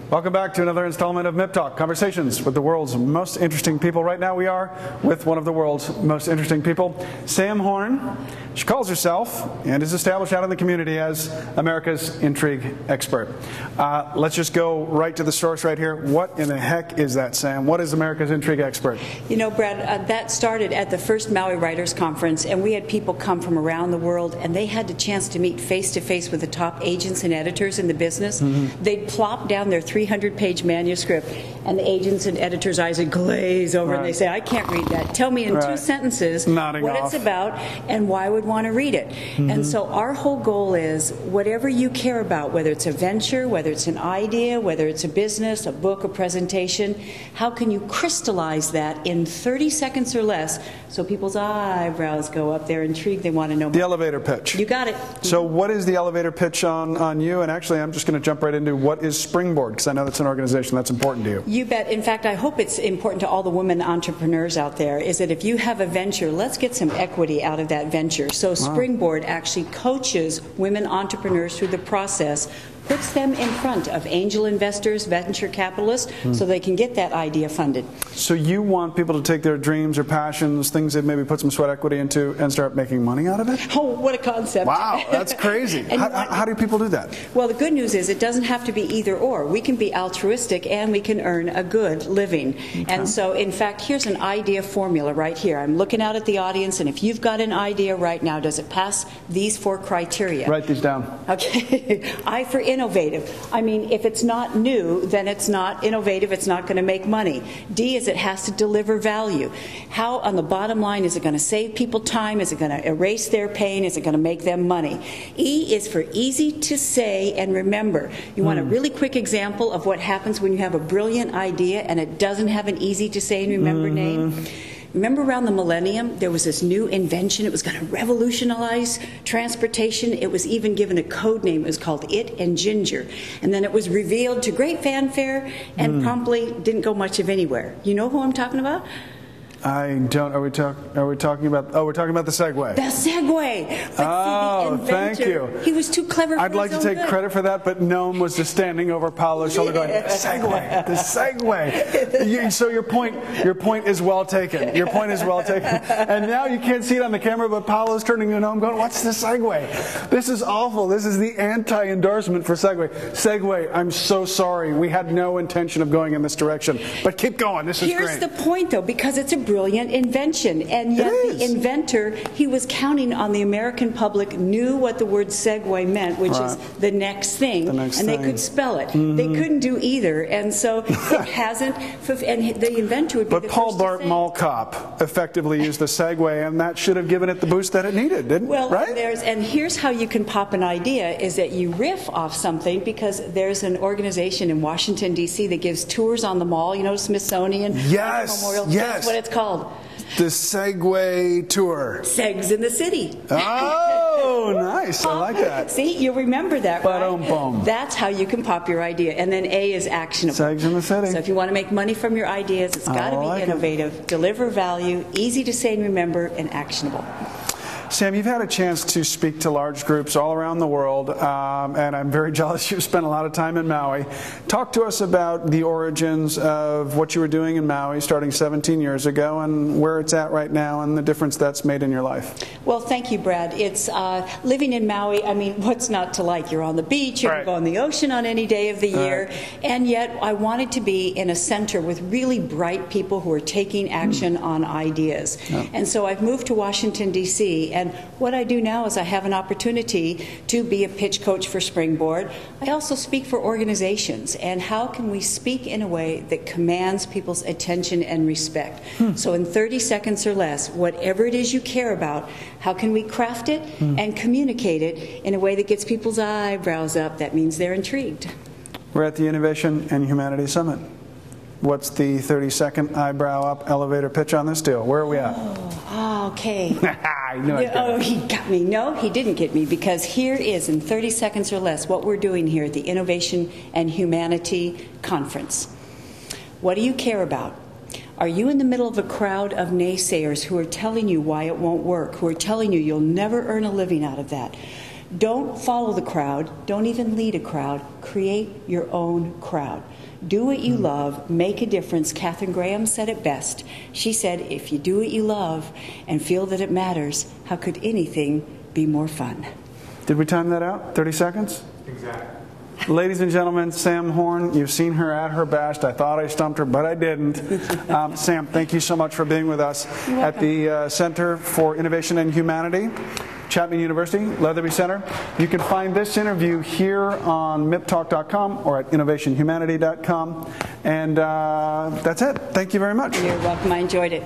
Welcome back to another installment of MIPTALK, conversations with the world's most interesting people. Right now we are with one of the world's most interesting people, Sam Horn. She calls herself and is established out in the community as America's intrigue expert. Let's just go right to the source right here. What in the heck is that, Sam? What is America's intrigue expert? You know, Brad, that started at the first Maui Writers Conference, and we had people come from around the world, and they had the chance to meet face-to-face with the top agents and editors in the business. They'd plop down their 300-page manuscript, and the agents and editors' eyes would glaze over, and they say, I can't read that. Tell me in 2 sentences what it's about and why I would want to read it. And so our whole goal is whatever you care about, whether it's a venture, whether it's an idea, whether it's a business, a book, a presentation, how can you crystallize that in 30 seconds or less so people's eyebrows go up, they're intrigued, they want to know more. The elevator pitch. You got it. So what is the elevator pitch on you? And actually, I'm just going to jump right into what is Springboard, because I know that's an organization that's important to you. You bet. In fact, I hope it's important to all the women entrepreneurs out there, is that if you have a venture, let's get some equity out of that venture. So Springboard actually coaches women entrepreneurs through the process, puts them in front of angel investors, venture capitalists, so they can get that idea funded. So you want people to take their dreams or passions, things they've maybe put some sweat equity into, and start making money out of it? Oh, what a concept. Wow, that's crazy. How do people do that? Well, the good news is it doesn't have to be either or. We can be altruistic and we can earn a good living. Okay. And so, in fact, here's an idea formula right here. I'm looking out at the audience, and if you've got an idea right now, does it pass these 4 criteria? Write these down. Okay. I for innovative. I mean, if it's not new, then it's not innovative, it's not going to make money. D is it has to deliver value. How, on the bottom line, is it going to save people time? Is it going to erase their pain? Is it going to make them money? E is for easy to say and remember. You want a really quick example of what happens when you have a brilliant idea and it doesn't have an easy to say and remember name? Remember around the millennium, there was this new invention. It was going to revolutionize transportation. It was even given a code name. It was called It and Ginger. And then it was revealed to great fanfare and promptly didn't go much of anywhere. You know who I'm talking about? I don't. Are we talking about? Oh, we're talking about the Segway. The Segway. Oh, thank you. He was too clever for I'd like to take credit for that, but Noam was just standing over Paolo's shoulder going, the Segway, the Segway. So your point is well taken. Your point is well taken. And now you can't see it on the camera, but Paolo's turning to Noam going, what's the Segway? This is awful. This is the anti-endorsement for Segway. Segway, I'm so sorry. We had no intention of going in this direction. But keep going. This is great. Here's the point, though, because it's a brilliant invention, and yet the inventor, he was counting on the American public knew what the word Segway meant, which is the next thing, they could spell it. They couldn't do either, and so it hasn't, and the inventor would be the first to say. But Paul Blart Mall Cop effectively used the Segway, and that should have given it the boost that it needed, didn't it? Well, right? And here's how you can pop an idea, is that you riff off something, because there's an organization in Washington, D.C. that gives tours on the mall, you know, Smithsonian Memorial. That's what it's called. The Segway Tour. Segs in the City. Oh, nice. I like that. See, you'll remember that, right? That's how you can pop your idea. And then A is actionable. Segs in the City. So if you want to make money from your ideas, it's got to be innovative, deliver value, easy to say and remember, and actionable. Sam, you've had a chance to speak to large groups all around the world, and I'm very jealous you've spent a lot of time in Maui. Talk to us about the origins of what you were doing in Maui starting 17 years ago and where it's at right now and the difference that's made in your life. Well, thank you, Brad. It's living in Maui, I mean, what's not to like? You're on the beach, you can go on the ocean on any day of the year, and yet I wanted to be in a center with really bright people who are taking action on ideas. And so I've moved to Washington, D.C., and what I do now is I have an opportunity to be a pitch coach for Springboard. I also speak for organizations, and how can we speak in a way that commands people's attention and respect? So in 30 seconds or less, whatever it is you care about, how can we craft it and communicate it in a way that gets people's eyebrows up? That means they're intrigued. We're at the Innovation and Humanity Summit. What's the 30-second eyebrow up elevator pitch on this deal? Where are we at? Okay. He got me. No, he didn't get me, because here is, in 30 seconds or less, what we're doing here at the Innovation and Humanity Conference. What do you care about? Are you in the middle of a crowd of naysayers who are telling you why it won't work, who are telling you you'll never earn a living out of that? Don't follow the crowd. Don't even lead a crowd. Create your own crowd. Do what you love. Make a difference. Katharine Graham said it best. She said, if you do what you love and feel that it matters, how could anything be more fun? Did we time that out? 30 seconds? Exactly. Ladies and gentlemen, Sam Horn, you've seen her at her best. I thought I stumped her, but I didn't. Sam, thank you so much for being with us at the Center for Innovation and Humanity, Chapman University, Leatherby Center. You can find this interview here on MIPTALK.com or at innovationhumanity.com. And that's it. Thank you very much. You're welcome. I enjoyed it.